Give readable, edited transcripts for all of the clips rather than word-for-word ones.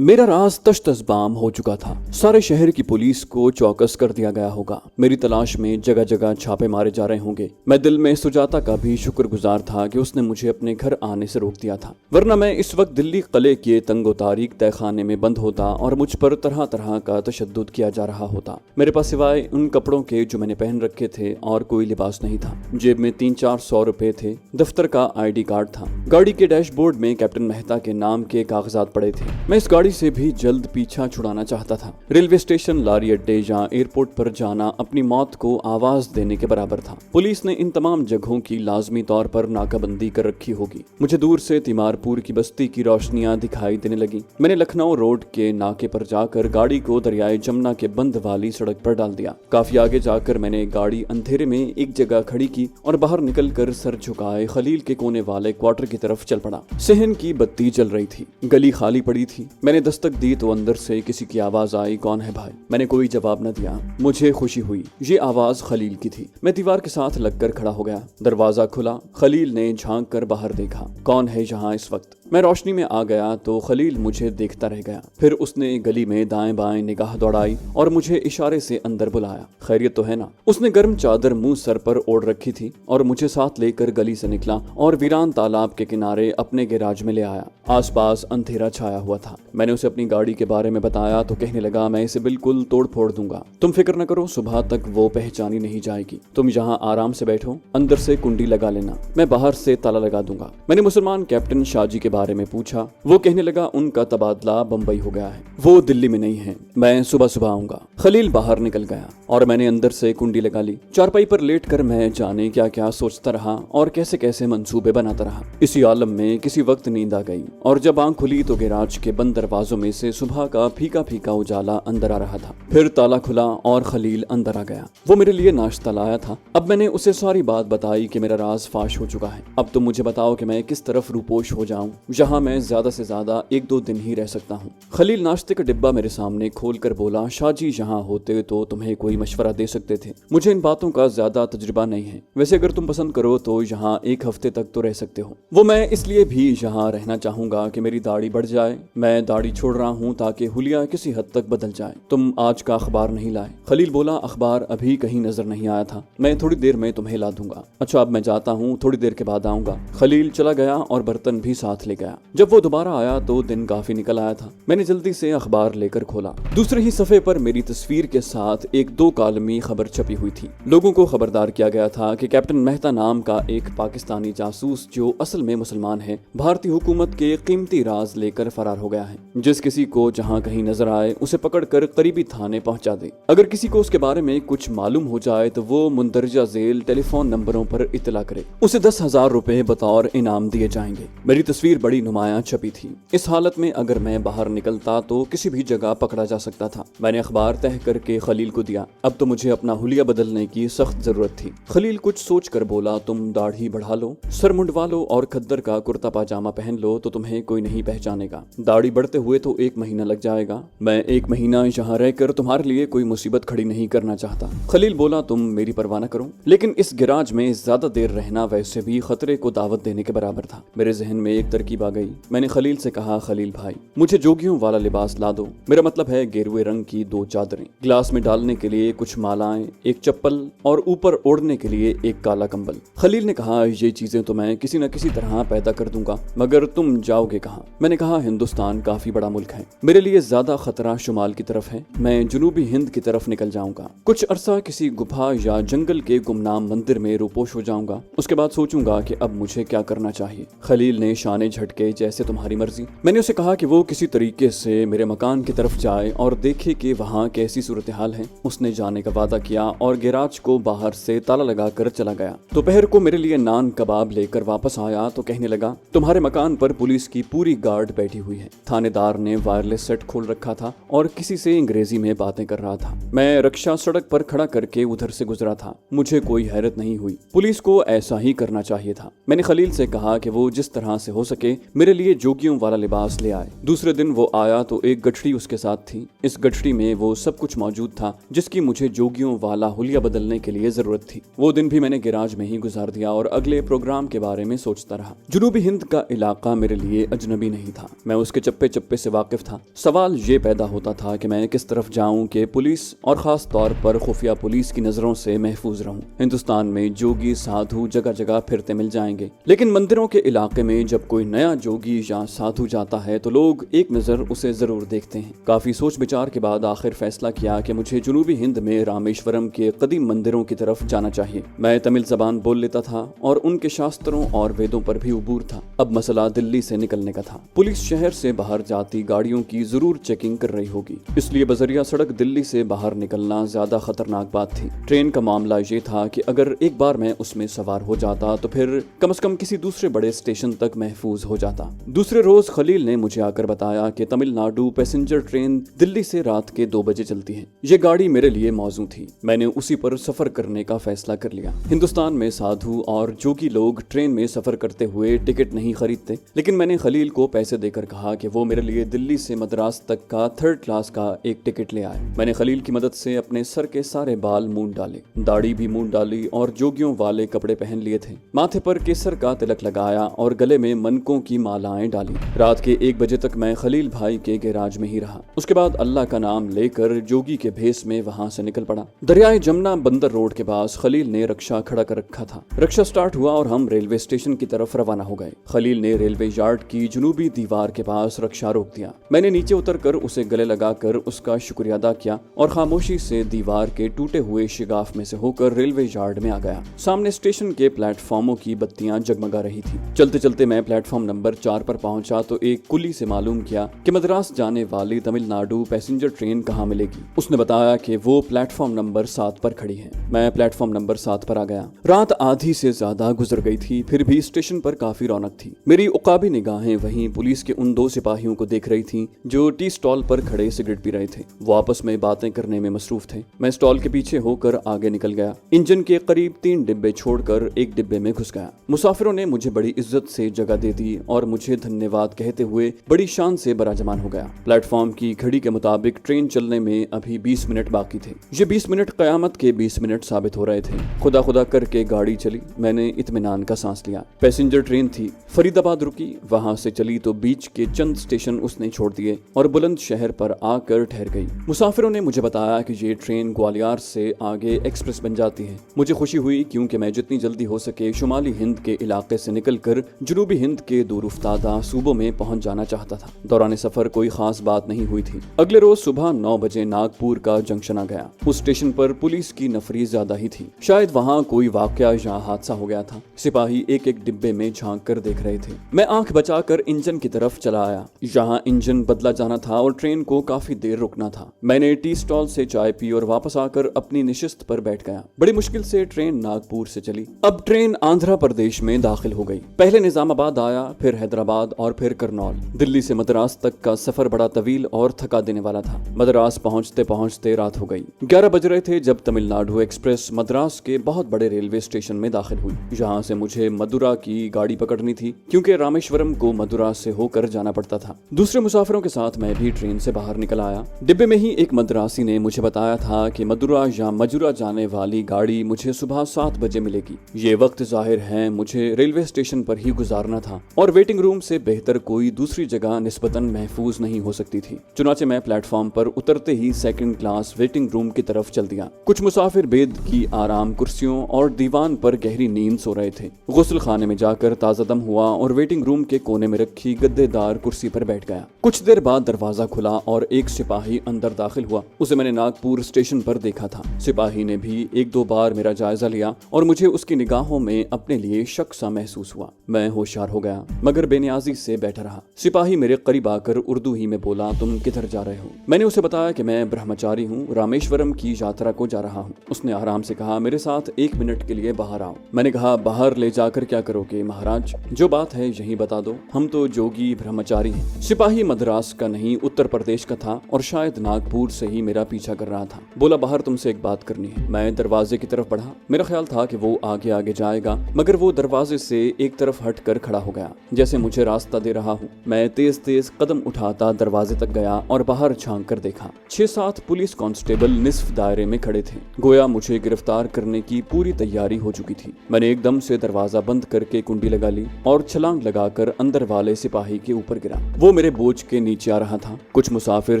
मेरा राज तश तसबाम हो चुका था। सारे शहर की पुलिस को चौकस कर दिया गया होगा। मेरी तलाश में जगह जगह छापे मारे जा रहे होंगे। मैं दिल में सुजाता का भी शुक्रगुजार था कि उसने मुझे अपने घर आने से रोक दिया था, वरना मैं इस वक्त दिल्ली किले के तंगो तारीख तहखाने में बंद होता और मुझ पर तरह तरह का तशद्दुद किया जा रहा होता। मेरे पास सिवाय उन कपड़ों के जो मैंने पहन रखे थे और कोई लिबास नहीं था। जेब में 300-400 रुपए थे। दफ्तर का ID कार्ड था। गाड़ी के डैशबोर्ड में कैप्टन मेहता के नाम के कागजात पड़े थे। मैं इस गाड़ी से भी जल्द पीछा छुड़ाना चाहता था। रेलवे स्टेशन, लारी अड्डे या एयरपोर्ट पर जाना अपनी मौत को आवाज देने के बराबर था। पुलिस ने इन तमाम जगहों की लाजमी तौर पर नाकाबंदी कर रखी होगी। मुझे दूर से तिमारपुर की बस्ती की रोशनियां दिखाई देने लगी। मैंने लखनऊ रोड के नाके पर जाकर गाड़ी को दरियाए जमुना के बंद वाली सड़क पर डाल दिया। काफी आगे जाकर मैंने गाड़ी अंधेरे में एक जगह खड़ी की और बाहर निकलकर सर झुकाए खलील के कोने वाले क्वार्टर की तरफ चल पड़ा। सहन की बत्ती जल रही थी। गली खाली पड़ी थी। मैंने दस्तक दी तो अंदर से किसी की आवाज आई, कौन है भाई? मैंने कोई जवाब न दिया। मुझे खुशी हुई। ये आवाज खलील की थी। मैं दीवार के साथ लगकर खड़ा हो गया। दरवाजा खुला। खलील ने झांक कर बाहर देखा। कौन है यहाँ इस वक्त? मैं रोशनी में आ गया तो खलील मुझे देखता रह गया। फिर उसने गली में दाएं बाएं निगाह दौड़ाई और मुझे इशारे से अंदर बुलाया। खैरियत तो है ना? उसने गर्म चादर मुंह सर पर ओढ़ रखी थी और मुझे साथ लेकर गली से निकला और वीरान तालाब के किनारे अपने गैराज में ले आया। आसपास अंधेरा छाया हुआ था। मैंने उसे अपनी गाड़ी के बारे में बताया तो कहने लगा, मैं इसे बिल्कुल तोड़ फोड़ दूंगा। तुम फिक्र न करो, सुबह तक वो पहचानी नहीं जाएगी। तुम यहाँ आराम से बैठो, अंदर से कुंडी लगा लेना, मैं बाहर से ताला लगा दूंगा। मैंने मुसलमान कैप्टन शाहजी के बारे में पूछा। वो कहने लगा, उनका तबादला बम्बई हो गया है, वो दिल्ली में नहीं है, मैं सुबह सुबह आऊंगा। खलील बाहर निकल गया और मैंने अंदर से कुंडी लगा ली। चारपाई पर लेटकर मैं जाने क्या क्या सोचता रहा और कैसे कैसे मंसूबे बनाता रहा। इसी आलम में किसी वक्त नींद आ गई और जब आंख खुली तो गैराज के बंद दरवाजों में से सुबह का फीका फीका उजाला अंदर आ रहा था। फिर ताला खुला और खलील अंदर आ गया। वो मेरे लिए नाश्ता लाया था। अब मैंने उसे सारी बात बताई कि मेरा राज फाश हो चुका है। अब तुम मुझे बताओ कि मैं किस तरफ रूपोश हो जाऊं, जहां मैं ज्यादा से ज्यादा 1-2 दिन ही रह सकता हूं। खलील नाश्ते का डिब्बा मेरे सामने खोल कर बोला, शाहजी यहाँ होते तो तुम्हें कोई मशवरा दे सकते थे। मुझे इन बातों का ज्यादा तजुर्बा नहीं है। वैसे अगर तुम पसंद करो तो यहाँ 1 हफ्ते तक तो रह सकते हो। वो मैं इसलिए भी यहाँ रहना चाहूंगा कि मेरी दाढ़ी बढ़ जाए। मैं दाढ़ी छोड़ रहा हूँ ताकि हुलिया किसी हद तक बदल जाए। तुम आज का अखबार नहीं लाए? खलील बोला, अखबार अभी कहीं नजर नहीं आया था, मैं थोड़ी देर में तुम्हें ला दूंगा। अच्छा, अब मैं जाता हूँ, थोड़ी देर के बाद आऊंगा। खलील चला गया और बर्तन भी साथ ले गया। जब वो दोबारा आया तो दिन काफी निकल आया था। मैंने जल्दी से अखबार लेकर खोला। दूसरे ही सफे पर मेरी तस्वीर के साथ एक 2 कालमी खबर छपी हुई थी। लोगों को खबरदार किया गया था कि कैप्टन मेहता नाम का एक पाकिस्तानी जासूस, जो असल में मुसलमान है, भारतीय हुकूमत के कीमती राज लेकर फरार हो गया है। जिस किसी को जहां कहीं नजर आए उसे पकड़कर करीबी थाने पहुंचा दे। अगर किसी को उसके बारे में कुछ मालूम हो जाए तो वो मुंदरजा झेल टेलीफोन नंबरों पर इत्तला करे। उसे 10,000 रुपए बतौर इनाम दिए जाएंगे। मेरी तस्वीर बड़ी नुमायां छपी थी। इस हालत में अगर मैं बाहर निकलता तो किसी भी जगह पकड़ा जा सकता था। मैंने अखबार तह करके खलील को दिया। अब तो मुझे अपना हुलिया बदलने की सख्त जरूरत थी। खलील कुछ सोच कर बोला, तुम दाढ़ी बढ़ा लो, सर मुंडवा लो और खद्दर का कुर्ता पाजामा पहन लो तो तुम्हें कोई नहीं पहचानेगा। दाढ़ी बढ़ते हुए तो 1 महीना लग जाएगा। मैं 1 महीना यहाँ रहकर तुम्हारे लिए कोई मुसीबत खड़ी नहीं करना चाहता। खलील बोला, तुम मेरी परवाह न करो, लेकिन इस गैराज में ज्यादा देर रहना वैसे भी खतरे को दावत देने के बराबर था। मेरे जहन में एक तरकीब आ गई। मैंने खलील से कहा, खलील भाई, मुझे जोगियों वाला लिबास ला दो। मेरा मतलब है गेरुए रंग की 2 चादरें, गिलास में डालने के लिए कुछ मालाएं, एक चप्पल और ऊपर ओढ़ने के लिए एक काला कंबल। खलील ने कहा, ये चीजें तो मैं किसी न किसी तरह पैदा कर दूंगा, मगर तुम जाओगे कहाँ? मैंने कहा, हिंदुस्तान काफी बड़ा मुल्क है, मेरे लिए ज्यादा खतरा शुमाल की तरफ है। मैं जनूबी हिंद की तरफ निकल जाऊंगा। कुछ अरसा किसी गुफा या जंगल के गुमनाम मंदिर में रूपोश हो जाऊंगा। उसके बाद सोचूंगा कि अब मुझे क्या करना चाहिए। खलील ने शाने झटके, जैसे तुम्हारी मर्जी। मैंने उसे कहा कि वो किसी तरीके से मेरे मकान की तरफ जाए और देखे कि वहाँ कैसी सूरत हाल है। उसने जाने का वादा किया और गैराज को बाहर से ताला लगाकर चला गया। दोपहर को मेरे लिए नान कबाब लेकर वापस आया तो कहने लगा, तुम्हारे मकान पर पुलिस की पूरी गार्ड बैठी हुई है। थानेदार ने वायरलेस सेट खोल रखा था और किसी से अंग्रेजी में बातें कर रहा था। मैं रक्षा सड़क पर खड़ा करके उधर से गुजरा था। मुझे कोई हैरत नहीं हुई। पुलिस को ऐसा ही करना चाहिए था। मैंने खलील से कहा कि वो जिस तरह से हो सके कि मेरे लिए जोगियों वाला लिबास ले आए। दूसरे दिन वो आया तो एक गठड़ी उसके साथ थी। इस गठड़ी में वो सब कुछ मौजूद था जिसकी मुझे जोगियों वाला हुलिया बदलने के लिए जरूरत थी। वो दिन भी मैंने गैराज में ही गुजार दिया और अगले प्रोग्राम के बारे में सोचता रहा। जनूबी हिंद का इलाका मेरे लिए अजनबी नहीं था, मैं उसके चप्पे चप्पे से वाकिफ था। सवाल ये पैदा होता था कि मैं किस तरफ जाऊं कि पुलिस और खास तौर पर खुफिया पुलिस की नजरों से महफूज रहूं। हिंदुस्तान में जोगी साधु जगह जगह फिरते मिल जाएंगे, लेकिन मंदिरों के इलाके में जब कोई नया जोगी या साधु जाता है तो लोग एक नजर उसे जरूर देखते हैं। काफी सोच विचार के बाद आखिर फैसला किया कि मुझे जनूबी हिंद में रामेश्वरम के कदीम मंदिरों की तरफ जाना चाहिए। मैं तमिल जबान बोल लेता था और उनके शास्त्रों और वेदों पर भी उबूर था। अब मसला दिल्ली से निकलने का था। पुलिस शहर से बाहर जाती गाड़ियों की जरूर चेकिंग कर रही होगी, इसलिए बजरिया सड़क दिल्ली से बाहर निकलना ज्यादा खतरनाक बात थी। ट्रेन का मामला ये था कि अगर एक बार मैं उसमें सवार हो जाता तो फिर कम से कम किसी दूसरे बड़े स्टेशन तक महफूज हो जाता। दूसरे रोज खलील ने मुझे आकर बताया कि तमिलनाडु पैसेंजर ट्रेन दिल्ली से रात के 2 बजे चलती है। ये गाड़ी मेरे लिए मौजू थी। मैंने उसी पर सफर करने का फैसला कर लिया। हिंदुस्तान में साधु और जोगी लोग ट्रेन में सफर करते हुए टिकट नहीं खरीदते, लेकिन मैंने खलील को पैसे देकर कहा कि वो मेरे लिए दिल्ली से मद्रास तक का 3rd क्लास का एक टिकट ले आए। मैंने खलील की मदद से अपने सर के सारे बाल मूंड डाले, दाढ़ी भी मूंड डाली और जोगियों वाले कपड़े पहन लिए थे। माथे पर केसर का तिलक लगाया और गले में मनकों की मालाएं डाली। रात के 1 बजे तक मैं खलील भाई के गैराज में ही रहा। उसके बाद अल्लाह का नाम लेकर जोगी के भेस में वहां से निकल पड़ा। दरियाए जमुना बंदर रोड के पास खलील ने रक्षा खड़ा कर रखा था। रक्षा स्टार्ट हुआ और हम रेलवे स्टेशन की तरफ रवाना हो गए। खलील ने रेलवे यार्ड की जनूबी दीवार के पास रक्षा रोक दिया। मैंने नीचे उतरकर उसे गले लगाकर उसका शुक्रिया अदा किया और खामोशी से दीवार के टूटे हुए शिगाफ में से होकर रेलवे यार्ड में आ गया। सामने स्टेशन के प्लेटफॉर्मों की बत्तियां जगमगा रही थी। चलते चलते मैं प्लेटफॉर्म नंबर 4 पर पहुंचा तो एक कुली से मालूम किया कि मद्रास जाने वाली तमिलनाडु पैसेंजर ट्रेन कहाँ मिलेगी। उसने बताया कि वो प्लेटफॉर्म नंबर 7 पर खड़ी है। मैं प्लेटफॉर्म नंबर 7 पर आ गया। रात आधी से ज्यादा गुजर गई थी, फिर भी स्टेशन पर काफी रौनक थी। मेरी उकाबी निगाहें वहीं पुलिस के उन 2 सिपाहियों को देख रही थी जो टी स्टॉल पर खड़े सिगरेट पी रहे थे। वो आपस में बातें करने में मसरूफ थे। मैं स्टॉल के पीछे होकर आगे निकल गया। इंजन के करीब 3 डिब्बे छोड़कर एक डिब्बे में घुस गया। मुसाफिरों ने मुझे बड़ी इज्जत से जगह दे दी और मुझे धन्यवाद कहते हुए बड़ी शान से बराजमान हो गया। प्लेटफॉर्म की घड़ी के मुताबिक ट्रेन चलने में अभी 20 मिनट बाकी थे। ये 20 मिनट कयामत के 20 मिनट साबित हो रहे थे। खुदा खुदा करके गाड़ी चली। मैंने इत्मीनान का सांस लिया। पैसेंजर ट्रेन थी, फरीदाबाद रुकी, वहां से चली तो बीच के चंद स्टेशन उसने छोड़ दिए और बुलंद शहर पर आकर ठहर गई। मुसाफिरों ने मुझे बताया कि ये ट्रेन ग्वालियर से आगे एक्सप्रेस बन जाती है। मुझे खुशी हुई क्योंकि मैं जितनी जल्दी हो सके शुमाली हिंद के इलाके से निकलकर जनूबी हिंद के दूर उफ्तादा सूबों में पहुंच जाना चाहता था। दौरान सफर कोई खास बात नहीं हुई थी। अगले रोज सुबह 9 बजे नागपुर का जंक्शन आ गया। उस स्टेशन पर पुलिस की नफरी ज्यादा ही थी। शायद वहाँ कोई वाकया या हादसा हो गया था। सिपाही एक एक डिब्बे में झांक कर देख रहे थे। मैं आंख बचाकर इंजन की तरफ चला आया। यहाँ इंजन बदला जाना था और ट्रेन को काफी देर रुकना था। मैंने टी स्टॉल से चाय पी और वापस आकर अपनी निशिस्त पर बैठ गया। बड़ी मुश्किल से ट्रेन नागपुर से चली। अब ट्रेन आंध्र प्रदेश में दाखिल हो गई। पहले निजामाबाद आया, फिर हैदराबाद और फिर करनौल। दिल्ली से मद्रास तक का सफर बड़ा तवील और थका देने वाला था। मद्रास पहुंचते पहुंचते रात हो गई। 11 बज रहे थे जब तमिलनाडु एक्सप्रेस मद्रास के बहुत बड़े रेलवे स्टेशन में दाखिल हुई। यहाँ से मुझे मदुरा की गाड़ी पकड़नी थी क्योंकि रामेश्वरम को मदुरा से होकर जाना पड़ता था। दूसरे मुसाफिरों के साथ मैं भी ट्रेन से बाहर निकल आया। डिब्बे में ही एक मद्रासी ने मुझे बताया था कि मदुरा या मजुरा जाने वाली गाड़ी मुझे सुबह 7 बजे मिलेगी। ये वक्त जाहिर है मुझे रेलवे स्टेशन पर ही गुजारना था और वेटिंग रूम से बेहतर कोई दूसरी जगह निस्बतन महफूज नहीं हो सकती थी। चुनाचे मैं प्लेटफॉर्म पर उतरते ही 2nd क्लास वेटिंग रूम की तरफ चल दिया। कुछ मुसाफिर बेद की आराम कुर्सियों और दीवान पर गहरी नींद सो रहे थे। गुस्ल खाने में जाकर ताजा दम हुआ और वेटिंग रूम के कोने में रखी गद्देदार कुर्सी पर बैठ गया। कुछ देर बाद दरवाजा खुला और एक सिपाही अंदर दाखिल हुआ। उसे मैंने नागपुर स्टेशन पर देखा था। सिपाही ने भी 1-2 बार मेरा जायजा लिया और मुझे उसकी निगाहों में अपने लिए शक सा महसूस हुआ। मैं होशियार हो गया मगर बेनियाजी से बैठा रहा। सिपाही मेरे करीब आकर उर्दू ही में बोला, तुम किधर जा रहे हो? मैंने उसे बताया कि मैं ब्रह्मचारी हूँ, रामेश्वरम की यात्रा को जा रहा हूँ। उसने आराम से कहा, मेरे साथ 1 मिनट के लिए बाहर आओ। मैंने कहा, बाहर ले जाकर क्या करोगे महाराज? जो बात है यही बता दो, हम तो जोगी ब्रह्मचारी हैं। सिपाही मद्रास का नहीं उत्तर प्रदेश का था और शायद नागपुर से ही मेरा पीछा कर रहा था। बोला, बाहर तुमसे एक बात करनी है। मैं दरवाजे की तरफ बढ़ा। मेरा ख्याल था कि वो आगे आगे जाएगा मगर वो दरवाजे से एक तरफ हट कर खड़ा हो गया। जैसे मुझे रास्ता दे रहा हूँ। मैं तेज तेज कदम उठाता दरवाजे तक गया और बाहर झांक कर देखा। 6-7 पुलिस कांस्टेबल निस्फ दायरे में खड़े थे, गोया मुझे गिरफ्तार करने की पूरी तैयारी हो चुकी थी। मैंने एकदम से दरवाजा बंद करके कुंडी लगा ली और छलांग लगाकर अंदर वाले सिपाही के ऊपर गिरा। वो मेरे बोझ के नीचे आ रहा था। कुछ मुसाफिर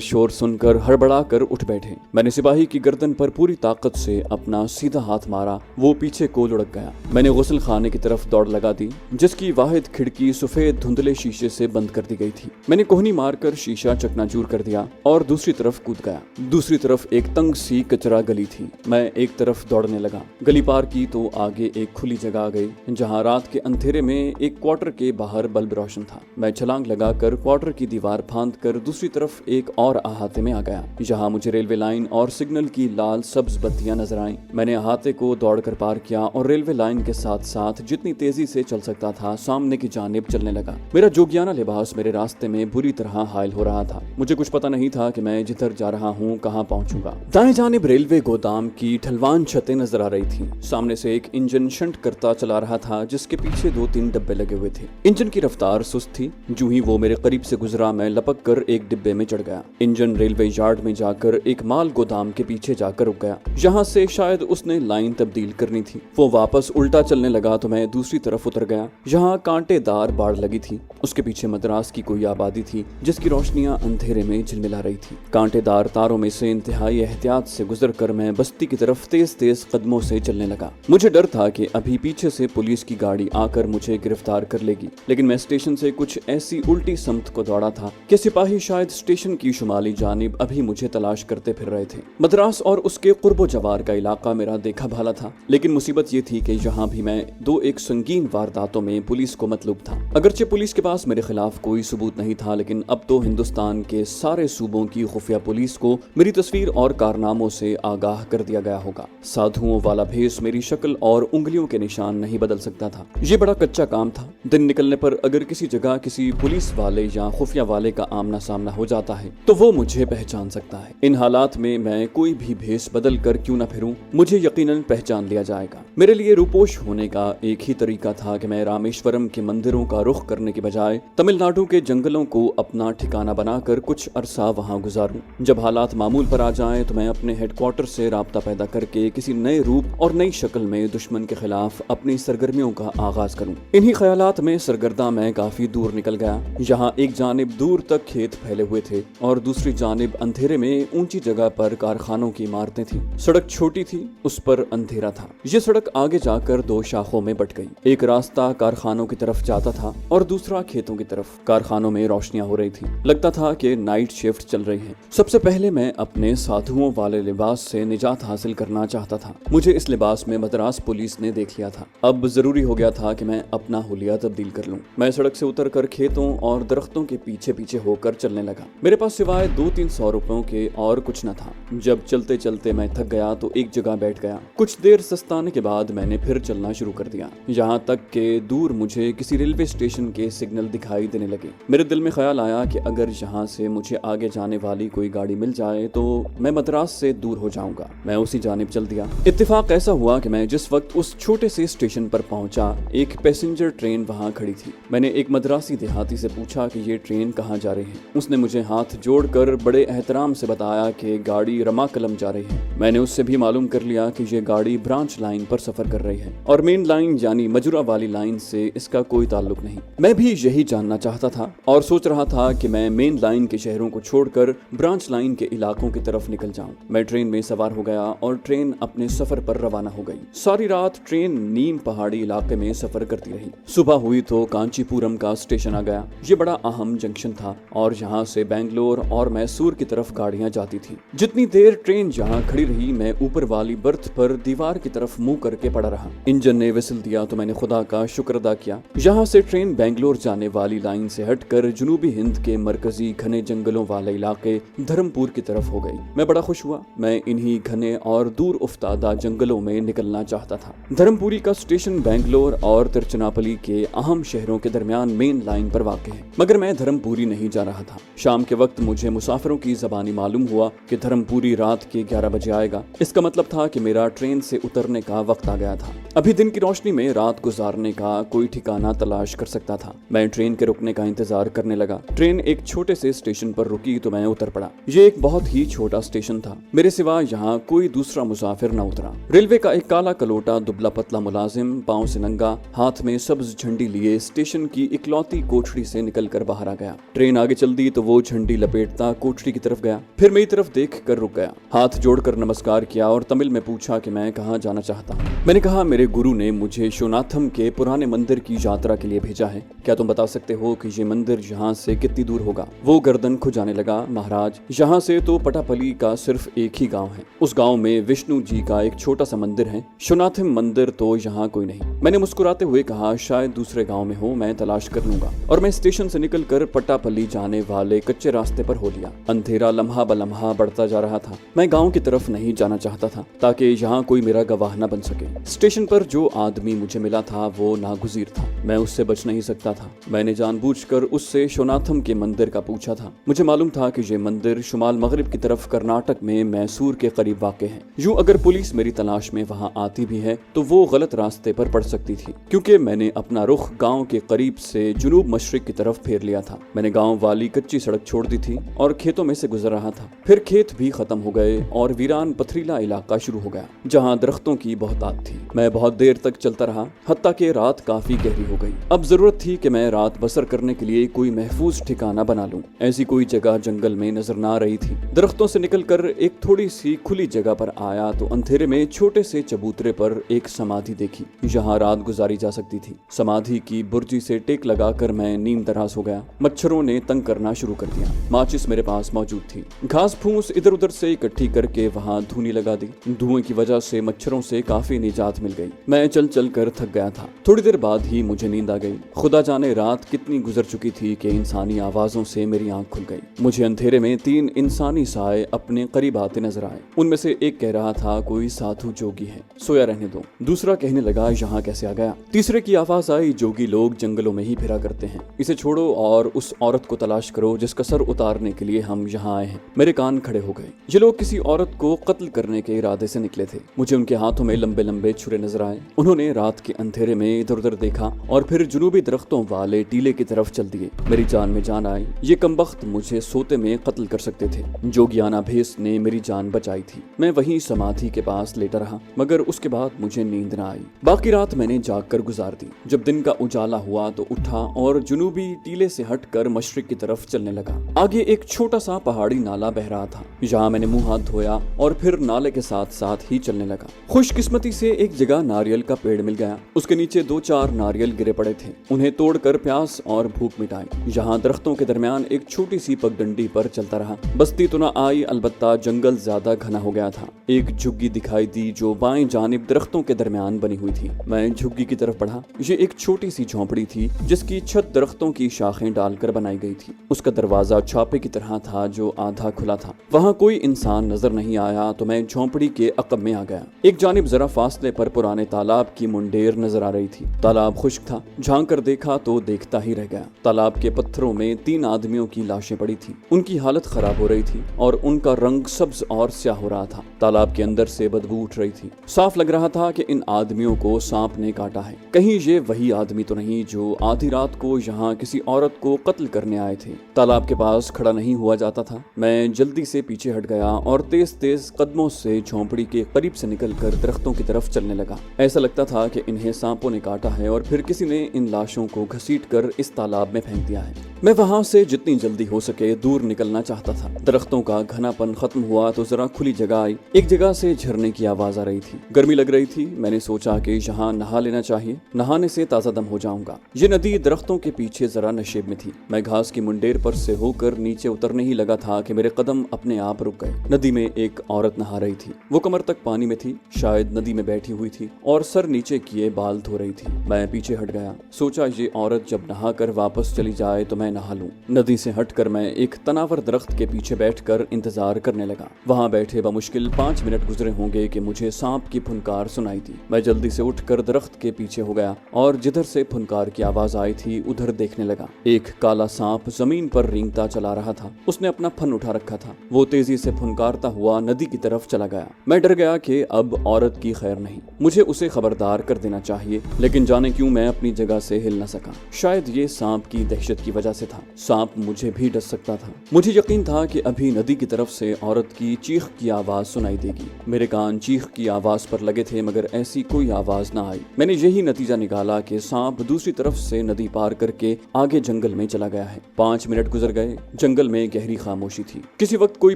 शोर सुनकर हड़बड़ा कर उठ बैठे। मैंने सिपाही की गर्दन पर पूरी ताकत से अपना सीधा हाथ मारा। वो पीछे को लुढ़क गया। मैंने गुस्ल खाने की तरफ दौड़ लगा दी, जिसकी वाहिद खिड़की सफेद धुंधले शीशे से बंद कर दी गई थी। मैंने कोहनी मारकर शीशा चकनाचूर कर दिया और दूसरी तरफ कूद गया। दूसरी तरफ एक तंग सी कचरा गली थी। मैं एक तरफ दौड़ने लगा। गली पार की तो आगे एक खुली जगह आ गई, जहाँ रात के अंधेरे में एक क्वार्टर के बाहर बल्ब रोशन था। मैं छलांग लगाकर क्वार्टर की दीवार फांद कर दूसरी तरफ एक और अहाते में आ गया, जहाँ मुझे रेलवे लाइन और सिग्नल की लाल सब्ज बत्तियां नजर आईं। मैंने अहाते को दौड़कर पार किया और रेलवे लाइन के साथ साथ जितनी तेजी से चल सकता था सामने की जानिब चलने लगा। मेरा जोगियाना लिबास मेरे रास्ते में बुरी तरह हायल हो रहा था। मुझे कुछ पता नहीं था कि मैं जिधर जा रहा हूँ कहाँ पहुँचूंगा। दाएं जानिब रेलवे गोदाम की ढलवान छतें नजर आ रही थी। सामने से एक इंजन शंट करता चला रहा था, जिसके पीछे 2-3 डब्बे लगे हुए थे। इंजन की रफ्तार सुस्त थी। जूं ही वो मेरे करीब से गुजरा, मैं लपक कर एक डिब्बे में चढ़ गया। इंजन रेलवे यार्ड में जाकर एक माल गोदाम के पीछे जाकर रुक गया, जहाँ से शायद उसने लाइन तब्दील करनी थी। वो वापस उल्टा चलने लगा तो मैं दूसरी तरफ उतर गया, जहाँ कांटेदार बाड़ लगी थी। उसके पीछे मद्रास की कोई आबादी थी, जिसकी रोशनियां अंधेरे में झिलमिला रही थी। कांटेदार तारों में से इंतहाई एहतियात से गुजरकर मैं बस्ती की तरफ तेज तेज कदमों से चलने लगा। मुझे डर था कि अभी पीछे से पुलिस की गाड़ी आकर मुझे गिरफ्तार कर लेगी, लेकिन मैं स्टेशन से कुछ ऐसी उल्टी समत को दौड़ा था कि सिपाही शायद स्टेशन की शुमाली जानिब अभी मुझे तलाश करते फिर रहे थे। मद्रास और उसके कुर्बो जवार का इलाका मेरा देखा भाला था, लेकिन मुसीबत ये थी कि यहाँ भी मैं दो एक संगीन वारदातों में पुलिस को मतलूब था। अगरचे पुलिस के पास मेरे खिलाफ कोई सबूत नहीं था, लेकिन अब तो हिंदुस्तान के सारे सूबों की खुफिया पुलिस को मेरी तस्वीर और कारनामों से आगाह कर दिया गया होगा। साधुओं वाला भेस मेरी शक्ल और उंगलियों के निशान नहीं बदल सकता था। ये बड़ा कच्चा काम था। दिन निकलने पर अगर किसी जगह किसी पुलिस वाले या खुफिया वाले का आमना सामना हो जाता है तो वो मुझे पहचान सकता है। इन हालात में मैं कोई भी भेस बदल कर क्यों न फिरूं, मुझे यकीनन पहचान लिया जाएगा। मेरे लिए रूपोश होने का एक ही तरीका था कि मैं रामेश्वरम के मंदिरों का रुख करने के बजाय तमिलनाडु के जंगलों को अपना ठिकाना बनाकर कुछ अरसा वहां गुजारूं। जब हालात मामूल पर आ जाएं तो मैं अपने हेडक्वार्टर से राब्ता पैदा करके किसी नए रूप और नई शक्ल में दुश्मन के खिलाफ अपनी सरगर्मियों का आगाज करूं। इन्हीं ख्यालात में सरगर्दा मैं काफी दूर निकल गया। यहाँ एक जानिब दूर तक खेत फैले हुए थे और दूसरी जानिब अंधेरे में ऊंची जगह पर कारखानों की इमारतें थी। सड़क छोटी थी, उस पर अंधेरा था। ये सड़क आगे जाकर दो शाखों में बट गई। एक रास्ता कारखानों की तरफ जाता था और दूसरा खेतों की तरफ। कारखानों में रोशनियां हो रही थी। लगता था कि नाइट शिफ्ट चल रही है। सबसे पहले मैं अपने साधुओं वाले लिबास से निजात हासिल करना चाहता था। मुझे इस लिबास में मद्रास पुलिस ने देख लिया था। अब जरूरी हो गया था कि मैं अपना हुलिया तब्दील कर लूं। मैं सड़क से उतरकर खेतों और दरख्तों के पीछे पीछे होकर चलने लगा। मेरे पास सिवाय 200-300 रुपयों के और कुछ न था। जब चलते चलते मैं थक गया तो एक जगह बैठ गया। कुछ देर सस्ताने के बाद मैंने फिर चलना शुरू कर दिया, यहाँ तक कि दूर मुझे किसी रेलवे स्टेशन के सिग्नल दिखाई देने लगे। मेरे दिल में ख्याल आया कि अगर यहाँ से मुझे आगे जाने वाली कोई गाड़ी मिल जाए तो मैं मद्रास से दूर हो जाऊंगा। मैं उसी जानिब चल दिया। इत्तेफाक ऐसा हुआ कि मैं जिस वक्त उस छोटे से स्टेशन पर पहुंचा, एक पैसेंजर ट्रेन वहां खड़ी थी। मैंने एक मद्रासी देहाती से पूछा कि ये ट्रेन कहाँ जा रही है। उसने मुझे हाथ जोड़कर बड़े एहतराम से बताया कि गाड़ी रमाकलम जा रही है। मैंने उससे भी मालूम कर लिया कि ये गाड़ी ब्रांच लाइन पर सफर कर रही है और मेन लाइन यानी मजुरा वाली लाइन से इसका कोई ताल्लुक नहीं। मैं भी यही जानना चाहता था और सोच रहा था कि मैं मेन लाइन के शहरों को छोड़कर ब्रांच लाइन के इलाकों की तरफ निकल जाऊं। मैं ट्रेन में सवार हो गया और ट्रेन अपने सफर पर रवाना हो गई। सारी रात ट्रेन नीम पहाड़ी इलाके में सफर करती रही। सुबह हुई तो कांचीपुरम का स्टेशन आ गया। ये बड़ा अहम जंक्शन था और यहाँ से बेंगलोर और मैसूर की तरफ गाड़ियां जाती थी। जितनी देर ट्रेन जहाँ खड़ी रही, मैं ऊपर वाली बर्थ पर दीवार की तरफ मुंह करके पड़ा रहा। इंजन ने विसल दिया तो मैंने खुदा का शुक्र अदा किया। यहाँ से ट्रेन बेंगलोर जाने वाली लाइन से हटकर जनूबी हिंद के मरकजी घने जंगलों वाले इलाके धर्मपुर की तरफ हो गई। मैं बड़ा खुश हुआ। मैं इन्हीं घने और दूर उफ्तादा जंगलों में निकलना चाहता था। धर्मपुरी का स्टेशन बेंगलोर और तिरुचिरापल्ली के अहम शहरों के दरमियान मेन लाइन पर वाक़ है, मगर मैं धर्मपुरी नहीं जा रहा था। शाम के वक्त मुझे मुसाफिरों की ज़बानी मालूम हुआ कि धर्मपुरी रात के 11 बजे आएगा। इसका मतलब था कि मेरा ट्रेन से उतरने का वक्त आ गया था। अभी दिन की रोशनी में रात गुजारने का कोई ठिकाना तलाश कर सकता था। मैं ट्रेन के रुकने का इंतजार करने लगा। ट्रेन एक छोटे से स्टेशन पर रुकी तो मैं उतर पड़ा। ये एक बहुत ही छोटा स्टेशन था। मेरे सिवा यहाँ कोई दूसरा मुसाफिर न उतरा। रेलवे का एक काला कलोटा दुबला पतला मुलाजिम पाँव से नंगा, हाथ में सब्ज झंडी लिए स्टेशन की इकलौती कोठड़ी से निकल कर बाहर आ गया। ट्रेन आगे चल दी तो वो झंडी लपेटता कोठड़ी की तरफ गया, फिर मेरी तरफ देख कर रुक गया। हाथ जोड़कर नमस्कार किया और तमिल में पूछा कि मैं कहाँ जाना चाहता हूँ। मैंने कहा मेरे गुरु ने मुझे शोनाथम के पुराने मंदिर की यात्रा के लिए भेजा है। क्या तुम बता सकते हो कि ये मंदिर यहाँ से कितनी दूर होगा? वो गर्दन खुजाने लगा। महाराज, यहाँ से तो पटापली का सिर्फ एक ही गांव है। उस गांव में विष्णु जी का एक छोटा सा मंदिर है। शोनाथम मंदिर तो यहाँ कोई नहीं। मैंने मुस्कुराते हुए कहा शायद दूसरे गाँव में हो, मैं तलाश कर लूंगा। और मैं स्टेशन से निकलकर पटापली जाने वाले कच्चे रास्ते पर हो लिया। अंधेरा लम्हा ब लम्हा बढ़ता जा रहा था। मैं गाँव की तरफ नहीं जाना चाहता था ताकि यहाँ कोई मेरा गवाह न बन सके। स्टेशन पर जो आदमी मुझे मिला था वो नागुजीर था। मैं उससे बच नहीं सकता था। मैंने जानबूझकर उससे शोनाथम के मंदिर का पूछा था। मुझे मालूम था कि ये मंदिर शुमाल मगरिब की तरफ कर्नाटक में मैसूर के करीब वाक़ है। यूं अगर पुलिस मेरी तलाश में वहां आती भी है तो वो गलत रास्ते पर पड़ सकती थी, क्योंकि मैंने अपना रुख गाँव के करीब से जुनूब मशरिक की तरफ फेर लिया था। मैंने गाँव वाली कच्ची सड़क छोड़ दी थी और खेतों में से गुजर रहा था। फिर खेत भी खत्म हो गए और वीरान पथरीला इलाका शुरू हो गया जहाँ दरख्तों की बहुतात थी। मैं बहुत देर तक चलता रहा, हत्ता कि रात काफी गहरी हो गई। अब जरूरत थी कि मैं रात बसर करने के लिए कोई महफूज ठिकाना बना लूं। ऐसी कोई जगह जंगल में नजर न आ रही थी। दरख्तों से निकलकर एक थोड़ी सी खुली जगह पर आया तो अंधेरे में छोटे से चबूतरे पर एक समाधि देखी, जहाँ रात गुजारी जा सकती थी। समाधि की बुर्जी से टेक लगाकर मैं नीम दराज हो गया। मच्छरों ने तंग करना शुरू कर दिया। माचिस मेरे पास मौजूद थी। घास फूस इधर उधर से इकट्ठी करके वहाँ धूनी लगा दी। धुएं की वजह से मच्छरों से काफी निजात मिल गई। मैं चल चल कर थक गया था। थोड़ी देर बाद ही मुझे नींद आ गई। खुदा जाने रात कितनी गुजर चुकी थी कि इंसानी आवाजों से मेरी आंख खुल गई। मुझे अंधेरे में 3 इंसानी साए अपने करीब आते नजर आए। उनमें से एक कह रहा था कोई साधु जोगी है, सोया रहने दो। दूसरा कहने लगा यहाँ कैसे आ गया। तीसरे की आवाज आई जोगी लोग जंगलों में ही फिरा करते हैं, इसे छोड़ो और उस औरत को तलाश करो जिसका सर उतारने के लिए हम यहाँ आए हैं। मेरे कान खड़े हो गए। ये लोग किसी औरत को कत्ल करने के इरादे से निकले थे। मुझे उनके हाथों में लंबे लंबे छुरे नजर आए। उन्होंने रात के अंधेरे में इधर उधर देखा और फिर जुनूबी दरख्तों वाले टीले की तरफ चल दिए। मेरी जान में जान आई। ये कमबख्त मुझे सोते में कत्ल कर सकते थे। जोगियाना भेस ने मेरी जान बचाई थी। मैं वहीं समाधि के पास लेटा रहा, मगर उसके बाद मुझे नींद न आई। बाकी रात मैंने जाग कर गुजार दी। जब दिन का उजाला हुआ तो उठा और जुनूबी टीले से हटकर मशरिक की तरफ चलने लगा। आगे एक छोटा सा पहाड़ी नाला बह रहा था, जहाँ मैंने मुंह हाथ धोया और फिर नाले के साथ साथ ही चलने लगा। खुशकिस्मती से एक जगह नारियल का पेड़ मिल गया। उसके नीचे 2-4 नारियल गिरे पड़े थे। उन्हें तोड़कर प्यास और भूख मिटाई। यहाँ दरख्तों के दरमियान एक छोटी सी पगडंडी पर चलता रहा। बस्ती तो न आई, अलबत्ता जंगल ज्यादा घना हो गया था। एक झुग्गी दिखाई दी जो बाएं जानिब दरख्तों के दरमियान बनी हुई थी। मैं झुग्गी की तरफ बढ़ा। ये एक छोटी सी झोंपड़ी थी जिसकी छत दरख्तों की शाखें डालकर बनाई गई थी। उसका दरवाजा छापे की तरह था जो आधा खुला था। वहाँ कोई इंसान नजर नहीं आया तो मैं झोंपड़ी के अकब में आ गया। एक जानिब जरा फासले पर पुराने तालाब की मुंडेर नजर आ रही थी। तालाब खुश्क था। झांक कर देखा तो देखता ही रह गया। तालाब के पत्थरों में 3 आदमियों की लाशें पड़ी थी। उनकी हालत खराब हो रही थी और उनका रंग सब्ज और स्याह हो रहा था। तालाब के अंदर से बदबू उठ रही थी। साफ लग रहा था कि इन आदमियों को सांप ने काटा है। कहीं ये वही आदमी तो नहीं जो आधी रात को यहाँ किसी औरत को कत्ल करने आए थे। तालाब के पास खड़ा नहीं हुआ जाता था। मैं जल्दी से पीछे हट गया और तेज तेज कदमों से झोंपड़ी के करीब से निकलकर दरख्तों की तरफ चलने लगा। ऐसा लगता था कि इन्हें सांपों ने काटा है और फिर किसी ने इन लाशों को घसीटकर इस तालाब में फेंक दिया है। मैं वहां से जितनी जल्दी हो सके दूर निकलना चाहता था। दरख्तों का घनापन खत्म हुआ तो जरा खुली जगह आई। एक जगह से झरने की आवाज आ रही थी। गर्मी लग रही थी। मैंने सोचा कि यहाँ नहा लेना चाहिए, नहाने से ताजा दम हो जाऊंगा। ये नदी दरख्तों के पीछे जरा नशेब में थी। मैं घास की मुंडेर पर से होकर नीचे उतरने ही लगा था कि मेरे कदम अपने आप रुक गए। नदी में एक औरत नहा रही थी। वो कमर तक पानी में थी, शायद नदी में बैठी हुई थी और सर नीचे किए बाल धो रही थी। मैं पीछे हट गया। सोचा ये औरत जब नहा कर वापस चली जाए तो मैं मैं नहा लूं। नदी से हटकर मैं एक तनावर दरख्त के पीछे बैठकर इंतजार करने लगा। वहां बैठे बमुश्किल 5 मिनट गुजरे होंगे कि मुझे सांप की फुनकार सुनाई दी। मैं जल्दी से उठकर दरख्त के पीछे हो गया और जिधर से फुनकार की आवाज आई थी उधर देखने लगा। एक काला सांप जमीन पर रेंगता चला रहा था। उसने अपना फन उठा रखा था। वो तेजी से फुनकारता हुआ नदी की तरफ चला गया। मैं डर गया कि अब औरत की खैर नहीं, मुझे उसे खबरदार कर देना चाहिए, लेकिन जाने क्यों मैं अपनी जगह से हिल न सका। शायद ये सांप की दहशत की वजह से था। सांप मुझे भी डस सकता था। मुझे यकीन था कि अभी नदी की तरफ से औरत की चीख की आवाज सुनाई देगी। मेरे कान चीख की आवाज पर लगे थे मगर ऐसी कोई आवाज न आई। मैंने यही नतीजा निकाला कि सांप दूसरी तरफ से नदी पार करके आगे जंगल में चला गया है। 5 मिनट गुजर गए। जंगल में गहरी खामोशी थी। किसी वक्त कोई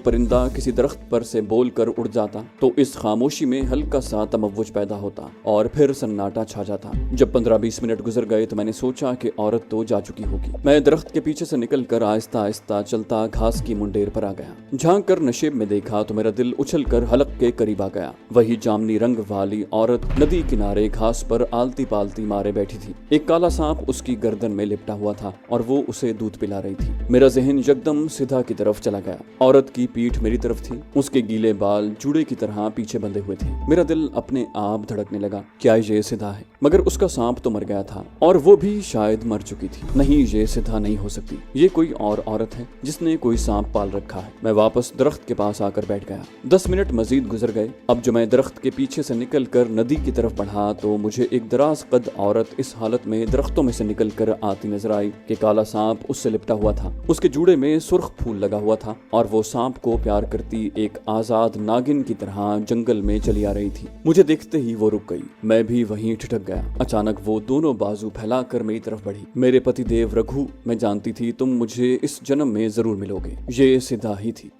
परिंदा किसी दरख्त पर से बोलकर उड़ जाता तो इस खामोशी में हल्का सा तमव्वुज पैदा होता और फिर सन्नाटा छा जाता। जब 15-20 मिनट गुजर गए तो मैंने सोचा कि औरत तो जा चुकी होगी। मैं दरख्त के पीछे से निकलकर आहिस्ता आहिस्ता चलता घास की मुंडेर पर आ गया। झांक कर नशेब में देखा तो मेरा दिल उछल कर हलक के करीब आ गया। वही जामनी रंग वाली औरत नदी किनारे घास पर आलती पालती मारे बैठी थी। एक काला सांप उसकी गर्दन में लिपटा हुआ था और वो उसे दूध पिला रही थी। मेरा जहन यकदम सिधा की तरफ चला गया। औरत की पीठ मेरी तरफ थी। उसके गीले बाल जूड़े की तरह पीछे बंधे हुए थे। मेरा दिल अपने आप धड़कने लगा। क्या ये सिधा है? मगर उसका सांप तो मर गया था और वो भी शायद मर चुकी थी। नहीं, ये सिधा नहीं हो सकती। ये कोई और औरत है जिसने कोई सांप पाल रखा है। मैं वापस दरख्त के पास आकर बैठ गया। 10 मिनट मजीद गुजर गए। अब जो मैं दरख्त के पीछे से निकल कर नदी की तरफ बढ़ा तो मुझे एक दराज कद औरत इस हालत में दरख्तों में से निकल कर आती नजर आई कि काला सांप उससे लिपटा हुआ था। उसके जूड़े में सुर्ख फूल लगा हुआ था और वो सांप को प्यार करती एक आजाद नागिन की तरह जंगल में चली आ रही थी। मुझे देखते ही वो रुक गई। मैं भी वहीं ठिठक गया। अचानक वो दोनों बाजू फैलाकर मेरी तरफ बढ़ी। मेरे पति देव रघु, मैं जानती थी तुम मुझे इस जन्म में जरूर मिलोगे। ये सिद्धा ही थी।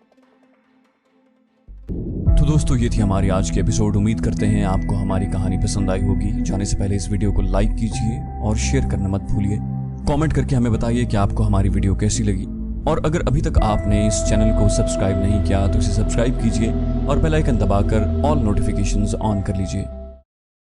तो दोस्तों, ये थी हमारी आज की एपिसोड। उम्मीद करते हैं आपको हमारी कहानी पसंद आई होगी। जाने से पहले इस वीडियो को लाइक कीजिए और शेयर करना मत भूलिए। कमेंट करके हमें बताइए कि आपको हमारी वीडियो कैसी लगी। और अगर अभी तक आपने इस चैनल को सब्सक्राइब नहीं किया तो इसे सब्सक्राइब कीजिए और बेल आइकन दबाकर ऑल नोटिफिकेशंस ऑन कर लीजिए।